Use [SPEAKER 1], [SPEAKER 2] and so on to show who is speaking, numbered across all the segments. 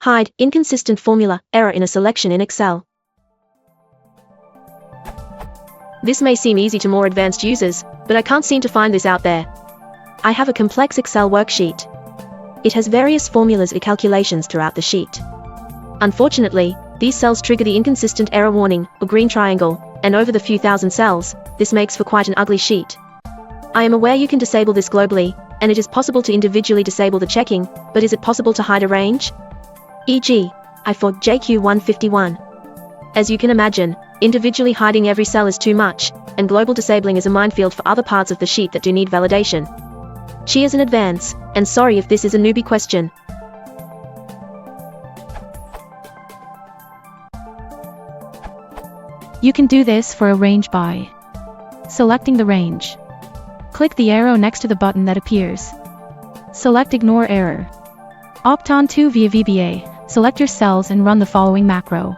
[SPEAKER 1] Hide inconsistent formula error in a selection in Excel. This may seem easy to more advanced users, but I can't seem to find this out there. I have a complex Excel worksheet. It has various formulas and calculations throughout the sheet. Unfortunately, these cells trigger the inconsistent error warning, or green triangle, and over the few thousand cells, this makes for quite an ugly sheet. I am aware you can disable this globally, and it is possible to individually disable the checking, but is it possible to hide a range? E.g., I for JQ151. As you can imagine, individually hiding every cell is too much, and global disabling is a minefield for other parts of the sheet that do need validation. Cheers in advance, and sorry if this is a newbie question.
[SPEAKER 2] You can do this for a range by selecting the range. Click the arrow next to the button that appears. Select Ignore Error. Opt on to via VBA, select your cells and run the following macro.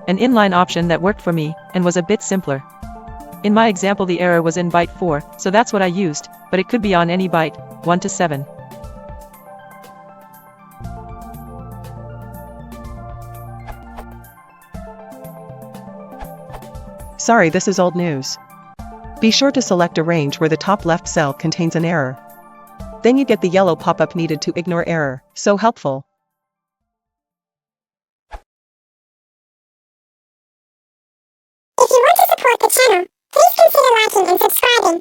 [SPEAKER 3] An inline option that worked for me, and was a bit simpler. In my example the error was in byte 4, so that's what I used, but it could be on any byte, 1 to 7.
[SPEAKER 4] Sorry, this is old news. Be sure to select a range where the top left cell contains an error. Then you get the yellow pop-up needed to ignore error. So helpful.
[SPEAKER 5] If you want to support the channel, please consider liking and subscribing.